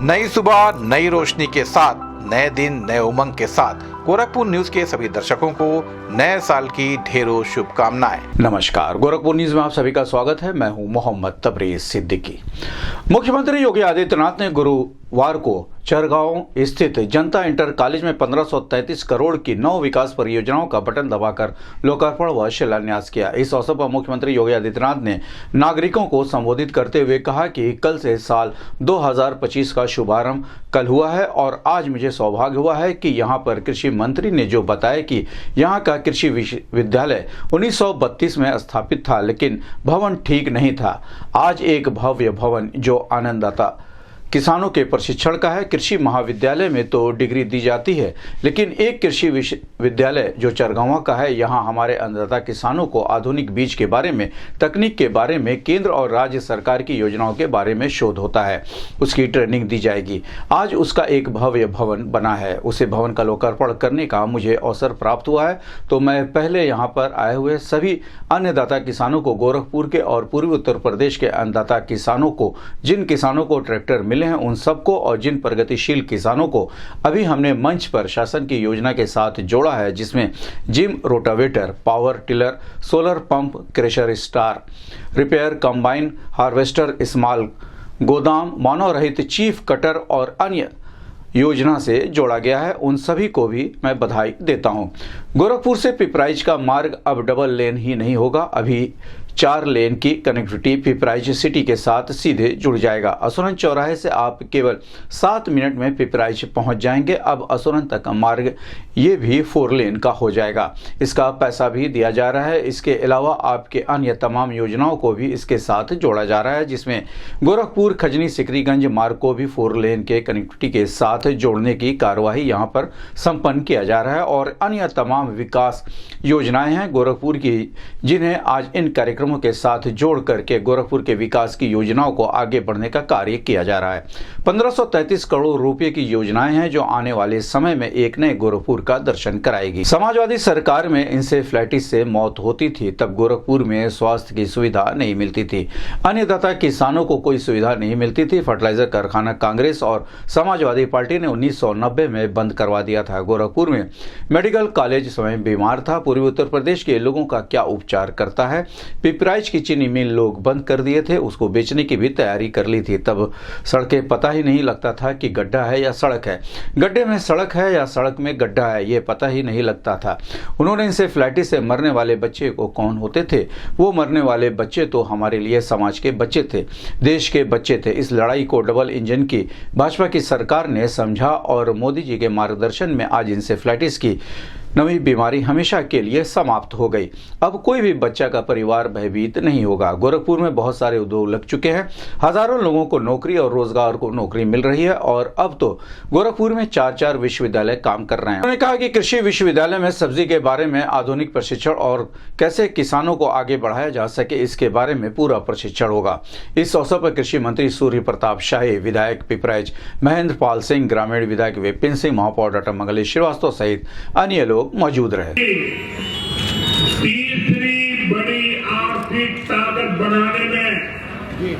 नई सुबह नई रोशनी के साथ, नए दिन नए उमंग के साथ गोरखपुर न्यूज के सभी दर्शकों को नए साल की ढेरों शुभकामनाएं। नमस्कार, गोरखपुर न्यूज में आप सभी का स्वागत है। मैं हूं मोहम्मद तबरेज सिद्दीकी। मुख्यमंत्री योगी आदित्यनाथ ने गुरुवार को चरगांव स्थित जनता इंटर कॉलेज में 1533 करोड़ की 9 विकास परियोजनाओं का बटन दबाकर लोकार्पण व शिलान्यास किया। इस अवसर पर मुख्यमंत्री योगी आदित्यनाथ ने नागरिकों को संबोधित करते हुए कहा कि कल से साल 2025 का शुभारंभ कल हुआ है और आज मुझे सौभाग्य हुआ है कि यहाँ पर कृषि मंत्री ने जो बताया कि यहाँ का कृषि विश्वविद्यालय 1932 में स्थापित था, लेकिन भवन ठीक नहीं था। आज एक भव्य भवन जो आनंददाता किसानों के प्रशिक्षण का है। कृषि महाविद्यालय में तो डिग्री दी जाती है, लेकिन एक कृषि विश्वविद्यालय जो चरगांव का है, यहाँ हमारे अन्नदाता किसानों को आधुनिक बीज के बारे में, तकनीक के बारे में, केंद्र और राज्य सरकार की योजनाओं के बारे में शोध होता है, उसकी ट्रेनिंग दी जाएगी। आज उसका एक भव्य भवन बना है। उसे भवन का लोकार्पण करने का मुझे अवसर प्राप्त हुआ है, तो मैं पहले यहाँ पर आए हुए सभी अन्नदाता किसानों को, गोरखपुर के और पूर्वी उत्तर प्रदेश के अन्नदाता किसानों को, जिन किसानों को ट्रैक्टर मिले हैं उन सबको, और जिन प्रगतिशील किसानों को अभी हमने मंच पर शासन की योजना के साथ जोड़ा है, जिसमें gym rotavator, power tiller, solar pump, crusher star, repair, combine harvester, small गोदाम, मानव रहित चीफ कटर और अन्य योजना से जोड़ा गया है, उन सभी को भी मैं बधाई देता हूं। गोरखपुर से पिपराइच का मार्ग अब डबल लेन ही नहीं होगा, अभी 4 लेन की कनेक्टिविटी पिपराइच सिटी के साथ सीधे जुड़ जाएगा। असुरन चौराहे से आप केवल 7 मिनट में पिपराइच पहुंच जाएंगे। अब असुरन तक का मार्ग ये भी 4 लेन का हो जाएगा। इसका पैसा भी दिया जा रहा है। इसके अलावा आपके अन्य तमाम योजनाओं को भी इसके साथ जोड़ा जा रहा है, जिसमें गोरखपुर खजनी सिकरीगंज मार्ग को भी 4 लेन के कनेक्टिविटी के साथ जोड़ने की कार्यवाही यहाँ पर संपन्न किया जा रहा है। और अन्य तमाम विकास योजनाएं हैं गोरखपुर की, जिन्हें आज इन कार्यक्रमों के साथ जोड़ करके गोरखपुर के विकास की योजनाओं को आगे बढ़ने का कार्य किया जा रहा है। 1533 करोड़ रुपए की योजनाएं हैं जो आने वाले समय में एक नए गोरखपुर का दर्शन कराएगी। समाजवादी सरकार में इंसेफ्लाइटिस से मौत होती थी, तब गोरखपुर में स्वास्थ्य की सुविधा नहीं मिलती थी। अन्नदाता किसानों को कोई सुविधा नहीं मिलती थी। फर्टिलाइजर कारखाना कांग्रेस और समाजवादी पार्टी ने 1990 में बंद करवा दिया था। गोरखपुर में मेडिकल कॉलेज स्वयं बीमार था। पूर्वी उत्तर प्रदेश के लोगों का क्या उपचार करता है। पिपराइच की चीनी मिल लोग बंद कर दिए थे, उसको बेचने की भी तैयारी कर ली थी। तब सड़कें पता ही नहीं लगता था कि गड्ढा है या सड़क है, गड्ढे में सड़क है या सड़क में गड्ढा है, ये पता ही नहीं लगता था। उन्होंने इंसेफ्लाइटिस से मरने वाले बच्चे को कौन होते थे, वो मरने वाले बच्चे तो हमारे लिए समाज के बच्चे थे, देश के बच्चे थे। इस लड़ाई को डबल इंजन की भाजपा की सरकार ने समझा और मोदी जी के मार्गदर्शन में आज इंसेफ्लाइटिस की नवी बीमारी हमेशा के लिए समाप्त हो गई। अब कोई भी बच्चा का परिवार भयभीत नहीं होगा। गोरखपुर में बहुत सारे उद्योग लग चुके हैं, हजारों लोगों को नौकरी और रोजगार को नौकरी मिल रही है और अब तो गोरखपुर में 4 विश्वविद्यालय काम कर रहे हैं। उन्होंने कहा कि कृषि विश्वविद्यालय में सब्जी के बारे में आधुनिक प्रशिक्षण और कैसे किसानों को आगे बढ़ाया जा सके, इसके बारे में पूरा प्रशिक्षण होगा। इस अवसर पर कृषि मंत्री सूर्य प्रताप शाही, विधायक पिपराइच महेंद्र पाल सिंह, ग्रामीण विधायक विपिन सिंह, महापौर डॉक्टर मंगलेश श्रीवास्तव सहित अन्य लोग मौजूद रहे। तीसरी बड़ी आर्थिक ताकत बनाने में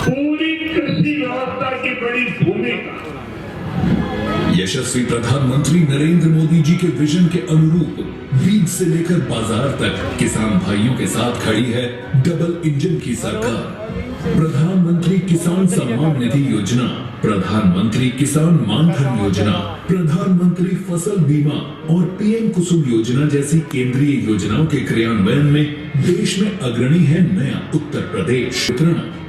पूरी कृषि व्यवस्था की बड़ी भूमिका। यशस्वी प्रधानमंत्री नरेंद्र मोदी जी के विजन के अनुरूप बीज से लेकर बाजार तक किसान भाइयों के साथ खड़ी है डबल इंजन की सरकार। प्रधानमंत्री किसान सम्मान निधि योजना, प्रधानमंत्री किसान मानधन योजना, प्रधानमंत्री फसल बीमा और पीएम कुसुम योजना जैसी केंद्रीय योजनाओं के क्रियान्वयन में देश में अग्रणी है नया उत्तर प्रदेश।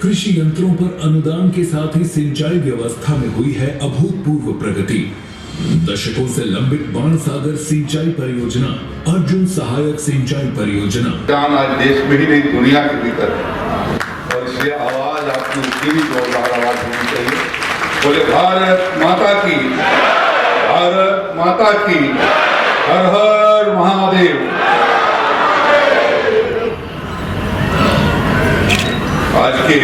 कृषि यंत्रों पर अनुदान के साथ ही सिंचाई व्यवस्था में हुई है अभूतपूर्व प्रगति। दशकों से लंबित बाणसागर सिंचाई परियोजना, अर्जुन सहायक सिंचाई परियोजना आज देश में ही नहीं दुनिया के भीतर और इसलिए आवाज आपकी उसकी भी जोरदार आवाज होनी चाहिए। बोले भारत माता की, भारत माता की, हर हर महादेव। आज के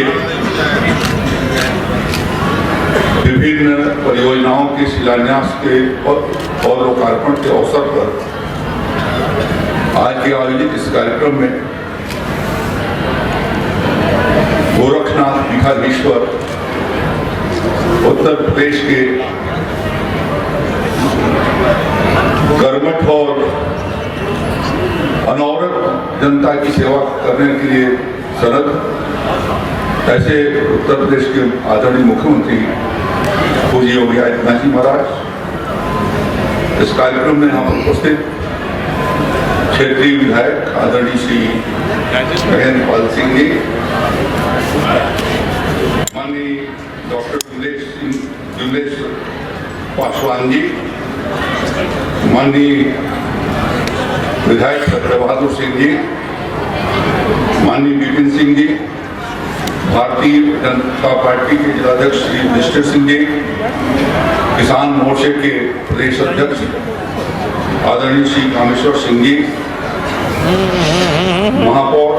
विभिन्न परियोजनाओं के शिलान्यास के और लोकार्पण के अवसर पर आज के आयोजित इस कार्यक्रम में गोरखनाथ पीठाधीश्वर उत्तर प्रदेश के कर्मठ और अनवरत जनता की सेवा करने के लिए सरल, ऐसे उत्तर प्रदेश के आदरणीय मुख्यमंत्री पूज्य योगी आदित्यनाथ जी महाराज इस कार्यक्रम में यहाँ पर उपस्थित क्षेत्रीय विधायक आदरणीय श्री महेंद्र पाल सिंह जी, माननीय डॉक्टर विमलेश पासवान जी, माननीय विधायक सत्य बहादुर सिंह जी, माननीय विपिन सिंह जी, भारतीय जनता पार्टी के जिलाध्यक्ष श्री युधिष्ठिर सिंह जी, किसान मोर्चे के प्रदेश अध्यक्ष आदरणीय श्री कामेश्वर सिंह जी, महापौर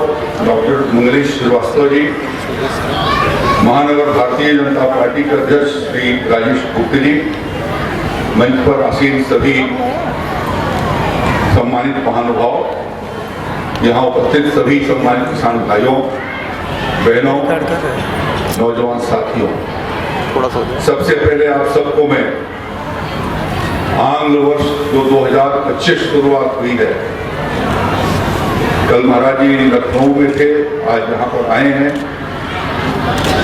डॉक्टर मंगलेश श्रीवास्तव जी, महानगर भारतीय जनता पार्टी के अध्यक्ष श्री राजेश गुप्ता जी, मंच पर आसीन सभी सम्मानित महानुभाव, यहाँ उपस्थित सभी सम्मानित किसान भाइयों बहनों, नौजवान साथियों, सबसे पहले आप सबको मैं आंग्ल वर्ष जो 2025 शुरुआत हुई है, कल महाराज जी लखनऊ में थे, आज यहाँ पर आए हैं,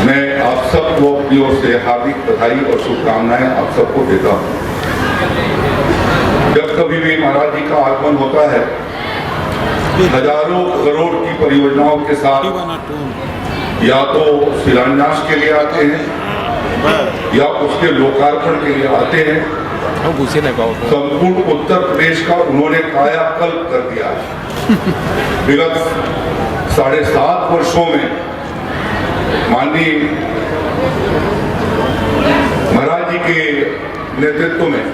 मैं आप सबको अपनी ओर से हार्दिक बधाई और शुभकामनाएं आप सबको देता हूँ। जब कभी भी महाराज जी का आगमन होता है, हजारों करोड़ की परियोजनाओं के साथ या तो शिलान्यास के लिए आते हैं या उसके लोकार्पण के लिए आते हैं। संपूर्ण उत्तर प्रदेश का उन्होंने कायाकल्प कर दिया है। विगत 7.5 वर्षों में माननीय महाराज जी के नेतृत्व में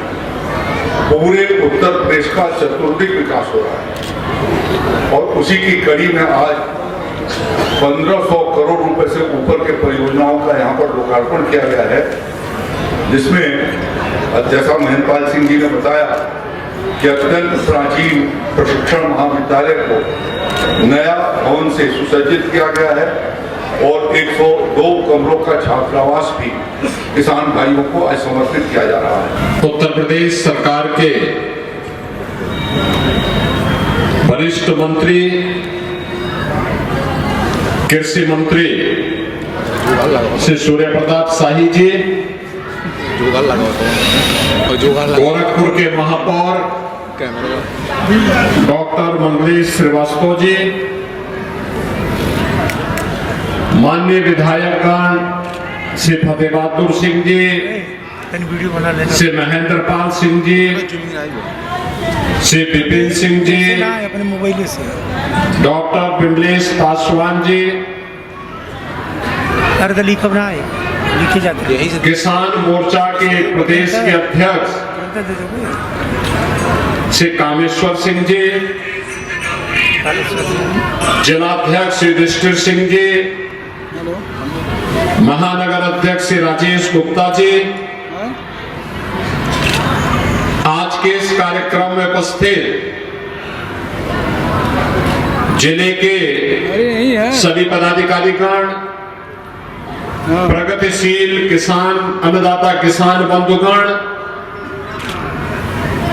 पूरे उत्तर प्रदेश का चतुर्दिक विकास हो रहा है और उसी की कड़ी में आज 1500 करोड़ रुपए से ऊपर के परियोजनाओं का यहाँ पर लोकार्पण किया गया है, जिसमें जैसा महेंद्र पाल सिंह जी ने बताया कि अत्यंत प्राचीन प्रशिक्षण महाविद्यालय को नया भवन से सुसज्जित किया गया है और 102 कमरों का छात्रावास भी किसान भाइयों को आज समर्पित किया जा रहा है। उत्तर प्रदेश सरकार के वरिष्ठ मंत्री कृषि मंत्री श्री सूर्य प्रताप शाही जी, गोरखपुर के महापौर डॉक्टर मंगलेश श्रीवास्तव जी, माननीय विधायकगण श्री फतेह बहादुर सिंह जी, श्री महेंद्र पाल सिंह जी, श्री विपिन सिंह जी, डॉक्टर विमलेश पासवान जी, किसान मोर्चा के प्रदेश के अध्यक्ष श्री कामेश्वर सिंह जी, जिलाध्यक्ष श्री युधिष्ठिर सिंह जी, महानगर अध्यक्ष श्री राजेश गुप्ता जी, आज के इस कार्यक्रम में उपस्थित जिले के सभी पदाधिकारीगण, प्रगतिशील किसान अन्नदाता किसान बंधुगण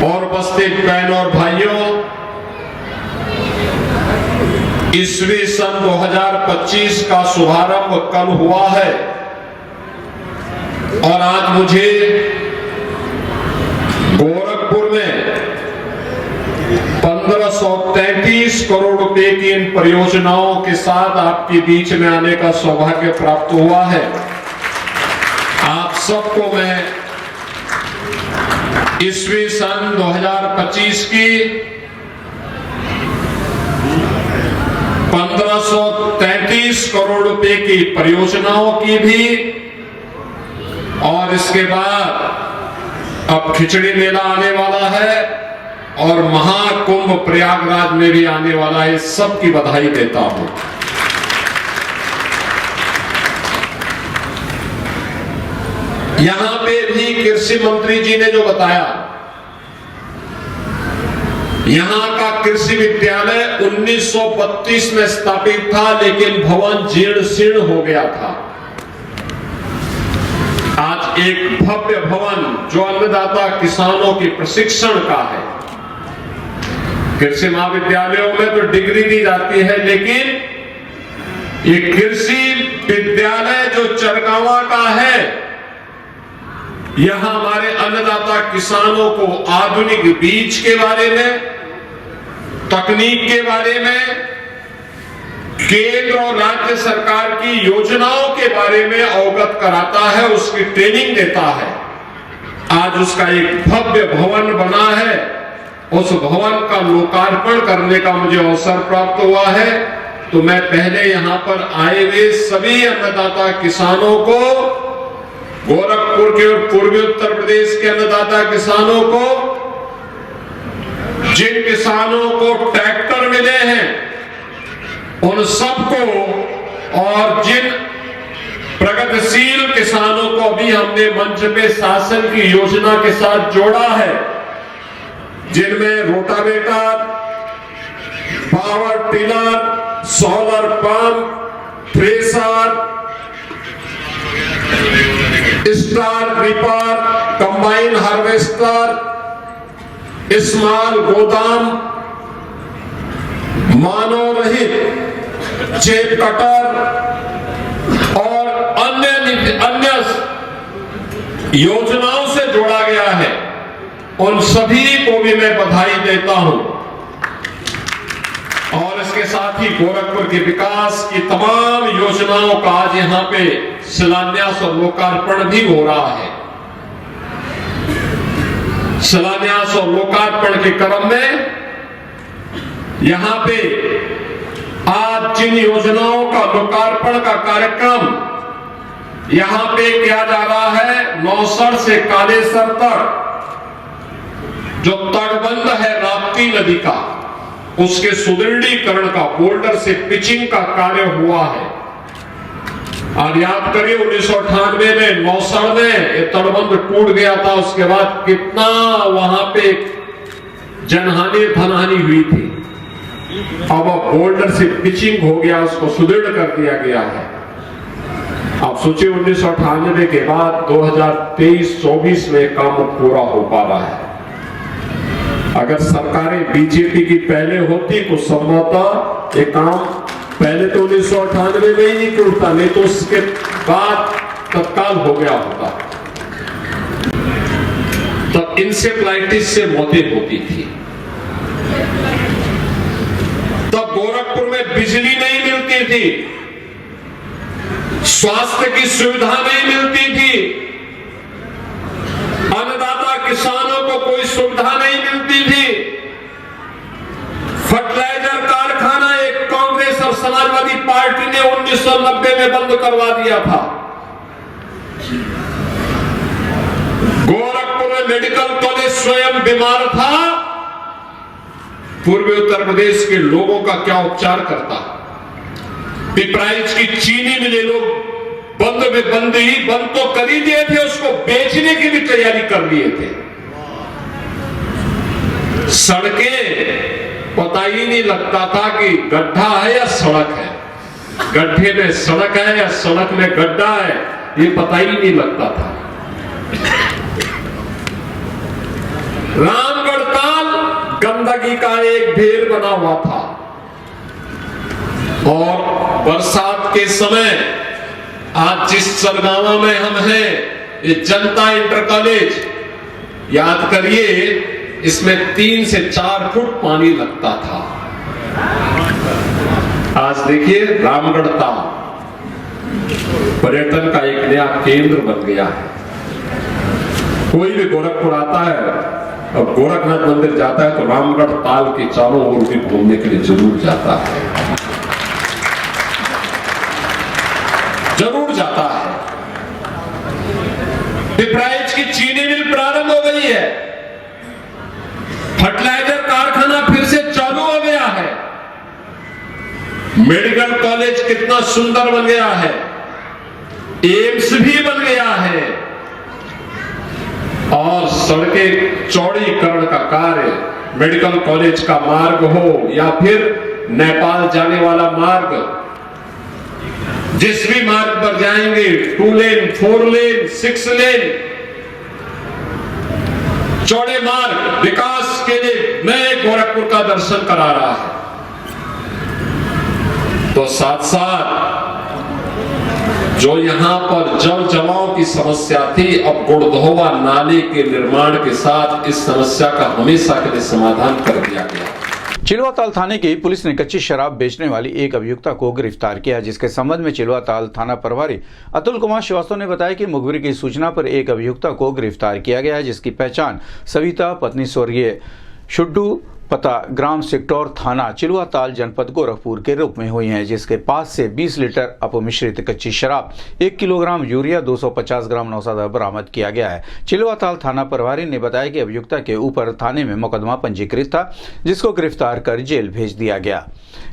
और उपस्थित बहन और भाइयों, ईस्वी सन 2025 का शुभारंभ कल हुआ है और आज मुझे गोरखपुर में 1533 करोड़ रुपए की इन परियोजनाओं के साथ आपके बीच में आने का सौभाग्य प्राप्त हुआ है। आप सबको मैं ईस्वी सन 2025 की 1533 करोड़ रुपए की परियोजनाओं की भी और इसके बाद अब खिचड़ी मेला आने वाला है और महाकुंभ प्रयागराज में भी आने वाला है, सब की बधाई देता हूं। यहां पे भी कृषि मंत्री जी ने जो बताया, यहां का कृषि विद्यालय 1932 में स्थापित था, लेकिन भवन जीर्ण शीर्ण हो गया था। आज एक भव्य भवन जो अन्नदाता किसानों के प्रशिक्षण का है। कृषि महाविद्यालयों में तो डिग्री दी जाती है, लेकिन ये कृषि विद्यालय जो चरगावा का है, यहां हमारे अन्नदाता किसानों को आधुनिक बीज के बारे में, तकनीक के बारे में, केंद्र और राज्य सरकार की योजनाओं के बारे में अवगत कराता है, उसकी ट्रेनिंग देता है। आज उसका एक भव्य भवन बना है, उस भवन का लोकार्पण करने का मुझे अवसर प्राप्त हुआ है। तो मैं पहले यहां पर आए हुए सभी अन्नदाता किसानों को, गोरखपुर के और पूर्वी उत्तर प्रदेश के अन्नदाता किसानों को, जिन किसानों को ट्रैक्टर मिले हैं उन सबको, और जिन प्रगतिशील किसानों को भी हमने मंच पे शासन की योजना के साथ जोड़ा है, जिनमें rotavator, power tiller, solar pump, thresher, star reaper, combine harvester, small गोदाम, मानव रहित चेप कटर और अन्य योजनाओं से जोड़ा गया है, उन सभी को भी मैं बधाई देता हूं। और इसके साथ ही गोरखपुर के विकास की तमाम योजनाओं का आज यहां पे शिलान्यास और लोकार्पण भी हो रहा है। शिलान्यास और लोकार्पण के क्रम में यहां पे आज जिन योजनाओं का लोकार्पण का कार्यक्रम यहां पे किया जा रहा है, नौसर से कालेसर तक जो तटबंध है राप्ती नदी का, उसके सुदृढ़ीकरण का, बोल्डर से पिचिंग का कार्य हुआ है। और याद करिए 1998 में नौसर में ये तटबंध टूट गया था, उसके बाद कितना वहां पे जनहानि धनहानि हुई थी। अब बोल्डर से पिचिंग हो गया, उसको सुदृढ़ कर दिया गया है। आप सोचिए 1998 के बाद 2023-24 में काम पूरा हो पा रहा है। अगर सरकारें बीजेपी की पहले होती तो संभवतः ये काम पहले तो 1998 में ही नहीं टूटता, नहीं तो उसके बाद तत्काल हो गया होता। तब इंसेफ्लाइटिस से मौतें होती थी। तब गोरखपुर में बिजली नहीं मिलती थी, स्वास्थ्य की सुविधा नहीं मिलती थी, अन्नदाता किसानों को कोई सुविधा नहीं मिलती थी। फर्टिलाइजर कारखाना एक कांग्रेस और समाजवादी पार्टी ने 1990 में बंद करवा दिया था। गोरखपुर में मेडिकल कॉलेज स्वयं बीमार था, पूर्वी उत्तर प्रदेश के लोगों का क्या उपचार करता। पिपराइच की चीनी मिले लोग बंद तो कर ही दिए थे, उसको बेचने की भी तैयारी कर लिए थे। सड़कें पता ही नहीं लगता था कि गड्ढा है या सड़क है, गड्ढे में सड़क है या सड़क में गड्ढा है, ये पता ही नहीं लगता था। रामगढ़ ताल गंदगी का एक ढेर बना हुआ था, और बरसात के समय आज जिस सरगावा में हम हैं, ये जनता इंटर कॉलेज, याद करिए इसमें 3 से 4 फुट पानी लगता था। आज देखिए रामगढ़ ताल पर्यटन का एक नया केंद्र बन गया है। कोई भी गोरखपुर आता है और गोरखनाथ मंदिर जाता है तो रामगढ़ ताल के चारों ओर भी घूमने के लिए जरूर जाता है, जरूर जाता है। पिपराइच की चीनी मिल प्रारंभ हो गई है, फर्टिलाइजर कारखाना फिर से चालू हो गया है, मेडिकल कॉलेज कितना सुंदर बन गया है, एम्स भी बन गया है, और सड़कें चौड़ीकरण का कार्य, मेडिकल कॉलेज का मार्ग हो या फिर नेपाल जाने वाला मार्ग, जिस भी मार्ग पर जाएंगे 2 लेन, 4 लेन, 6 लेन, चौड़े मार्ग विकास के लिए नए गोरखपुर का दर्शन करा रहा है। तो साथ साथ जो यहां पर जल जमाव की समस्या थी, अब गुड़धोवा नाले के निर्माण के साथ इस समस्या का हमेशा के लिए समाधान कर दिया गया। चिलवाताल थाने की पुलिस ने कच्ची शराब बेचने वाली एक अभियुक्ता को गिरफ्तार किया, जिसके संबंध में चिलवाताल थाना प्रभारी अतुल कुमार श्रीवास्तव ने बताया कि मुखबिर की सूचना पर एक अभियुक्ता को गिरफ्तार किया गया है, जिसकी पहचान सविता पत्नी स्वर्गीय शुड्डू पता ग्राम सेक्टर थाना चिलवाताल जनपद गोरखपुर के रूप में हुई है, जिसके पास से 20 लीटर अपमिश्रित कच्ची शराब, 1 किलोग्राम यूरिया, 250 ग्राम नौसादा बरामद किया गया है। चिलवाताल थाना प्रभारी ने बताया कि अभियुक्ता के ऊपर थाने में मुकदमा पंजीकृत था, जिसको गिरफ्तार कर जेल भेज दिया गया।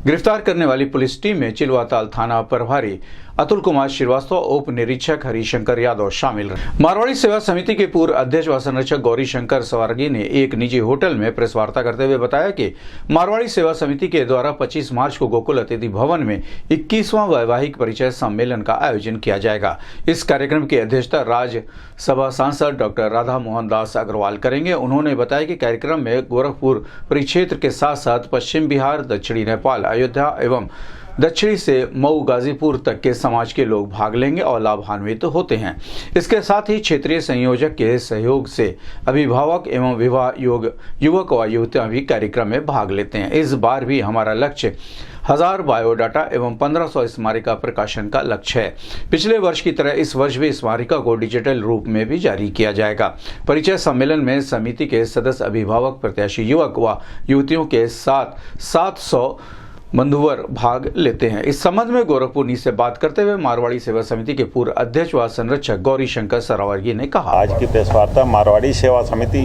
गिरफ्तार करने वाली पुलिस टीम में चिलवाताल थाना प्रभारी अतुल कुमार श्रीवास्तव, उप निरीक्षक हरिशंकर यादव शामिल रहे। मारवाड़ी सेवा समिति के पूर्व अध्यक्ष व संरक्षक गौरी शंकर सवारगी ने एक निजी होटल में प्रेस वार्ता करते हुए बताया कि मारवाड़ी सेवा समिति के द्वारा 25 मार्च को गोकुल अतिथि भवन में 21वां वैवाहिक परिचय सम्मेलन का आयोजन किया जाएगा। इस कार्यक्रम की अध्यक्षता राज्यसभा सांसद डॉक्टर राधा मोहन दास अग्रवाल करेंगे। उन्होंने बताया कि कार्यक्रम में गोरखपुर परिक्षेत्र के साथ साथ पश्चिम बिहार, दक्षिणी नेपाल, अयोध्या एवं दक्षिणी से मऊ, गाजीपुर तक के समाज के लोग भाग लेंगे और लाभान्वित होते हैं। इसके साथ ही क्षेत्रीय संयोजक के सहयोग से अभिभावक एवं विवाह योग्य युवक व युवतियां भी कार्यक्रम में भाग लेते हैं। इस बार भी हमारा लक्ष्य 1000 बायोडाटा एवं 1500 स्मारिका प्रकाशन का लक्ष्य है। पिछले वर्ष की तरह इस वर्ष भी स्मारिका को डिजिटल रूप में भी जारी किया जाएगा। परिचय सम्मेलन में समिति के सदस्य, अभिभावक, प्रत्याशी युवक व युवतियों के साथ 700 बंधुवर भाग लेते हैं। इस संबंध में गोरखपुर न्यूज से बात करते हुए मारवाड़ी सेवा समिति के पूर्व अध्यक्ष व संरक्षक गौरी शंकर सरावगी ने कहा, आज की प्रेस वार्ता मारवाड़ी सेवा समिति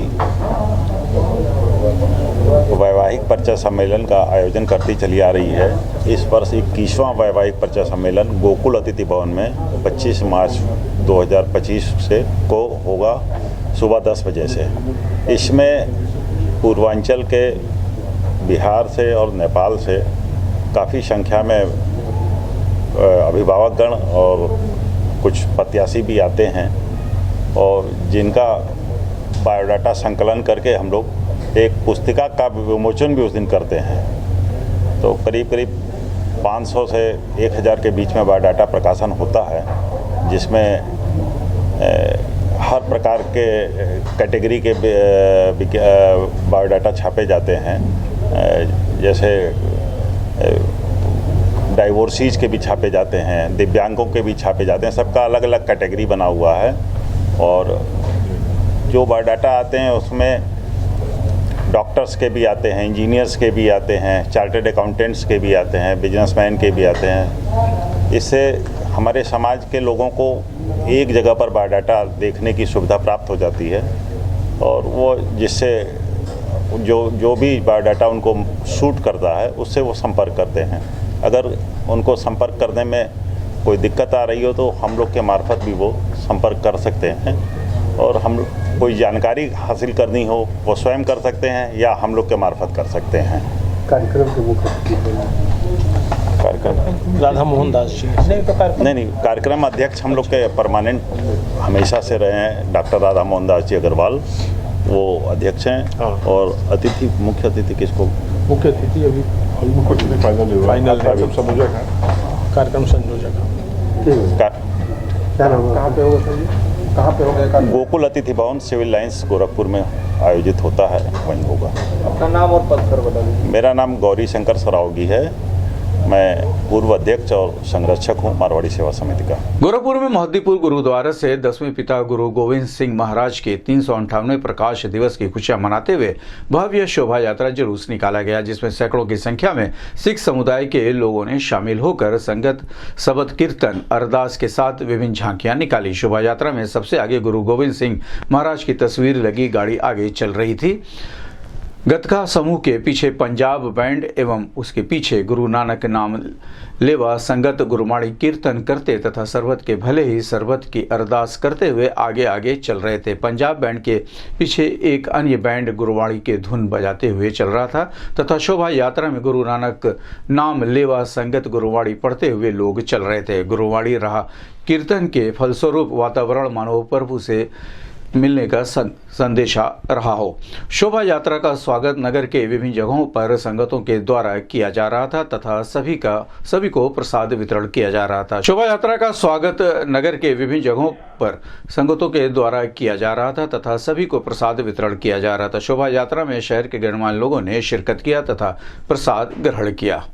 वैवाहिक परिचय सम्मेलन का आयोजन करती चली आ रही है। इस वर्ष 21वां वैवाहिक परिचय सम्मेलन गोकुल अतिथि भवन में 25 मार्च 2025 से को होगा सुबह 10 बजे से। इसमें पूर्वांचल के बिहार से और नेपाल से काफ़ी संख्या में अभिभावकगण और कुछ प्रत्याशी भी आते हैं और जिनका बायोडाटा संकलन करके हम लोग एक पुस्तिका का विमोचन भी उस दिन करते हैं। तो करीब 500 से 1000 के बीच में बायोडाटा प्रकाशन होता है, जिसमें हर प्रकार के कैटेगरी के बायोडाटा छापे जाते हैं। जैसे डाइवोर्सीज के भी छापे जाते हैं, दिव्यांगों के भी छापे जाते हैं। सबका अलग अलग कैटेगरी बना हुआ है और जो बायोडाटा आते हैं उसमें डॉक्टर्स के भी आते हैं, इंजीनियर्स के भी आते हैं, चार्टर्ड अकाउंटेंट्स के भी आते हैं, बिजनेसमैन के भी आते हैं। इससे हमारे समाज के लोगों को एक जगह पर बायोडाटा देखने की सुविधा प्राप्त हो जाती है और वो जिससे जो भी बायोडाटा उनको सूट करता है उससे वो संपर्क करते हैं। अगर उनको संपर्क करने में कोई दिक्कत आ रही हो तो हम लोग के मार्फत भी वो संपर्क कर सकते हैं और हम कोई जानकारी हासिल करनी हो वो स्वयं कर सकते हैं या हम लोग के मार्फत कर सकते हैं। कार्यक्रम के मुख्य कार्यक्रम राधा मोहन दास जी नहीं कार्यक्रम अध्यक्ष हम लोग के परमानेंट हमेशा से रहे हैं डॉक्टर राधा मोहन दास जी अग्रवाल, वो अध्यक्ष हैं। और अतिथि मुख्य अतिथि किसको? मुख्य अतिथि अभी फाइनल कार्यक्रम संयोजक क्या नाम, कहाँ पे होगा सर जी? कहाँ पे होगा? गोकुल अतिथि भवन सिविल लाइंस गोरखपुर में आयोजित होता है, वहीं होगा। अपना नाम और पद सर बता दीजिए। मेरा नाम गौरी शंकर सरावगी है, मैं पूर्व अध्यक्ष और संरक्षक हूं मारवाड़ी सेवा समिति का। गोरखपुर में मोहद्दीपुर गुरुद्वारा से 10वें पिता गुरु गोविंद सिंह महाराज के 358वें प्रकाश दिवस की खुशियां मनाते हुए भव्य शोभा यात्रा जुलूस निकाला गया, जिसमें सैकड़ों की संख्या में सिख समुदाय के लोगों ने शामिल होकर संगत, शबद कीर्तन, अरदास के साथ विभिन्न झांकियां निकाली। शोभा यात्रा में सबसे आगे गुरु गोविंद सिंह महाराज की तस्वीर लगी गाड़ी आगे चल रही थी। गतका समूह के पीछे पंजाब बैंड एवं उसके पीछे गुरु नानक नाम लेवा संगत गुरुमाणी कीर्तन करते तथा सर्वत के भले ही सर्वत की अरदास करते हुए आगे आगे चल रहे थे। पंजाब बैंड के पीछे एक अन्य बैंड गुरुवाणी के धुन बजाते हुए चल रहा था तथा शोभा यात्रा में गुरु नानक नाम लेवा संगत गुरुवाणी पढ़ते हुए लोग चल रहे थे। गुरुवाणी राह कीर्तन के फलस्वरूप वातावरण मानव प्रभु से मिलने का संदेशा रहा हो। शोभा यात्रा का स्वागत नगर के विभिन्न जगहों पर संगतों के द्वारा किया जा रहा था तथा सभी को प्रसाद वितरण किया जा रहा था। शोभा यात्रा का स्वागत नगर के विभिन्न जगहों पर संगतों के द्वारा किया जा रहा था तथा सभी को प्रसाद वितरण किया जा रहा था। शोभा यात्रा में शहर के गणमान्य लोगों ने शिरकत किया तथा प्रसाद ग्रहण किया।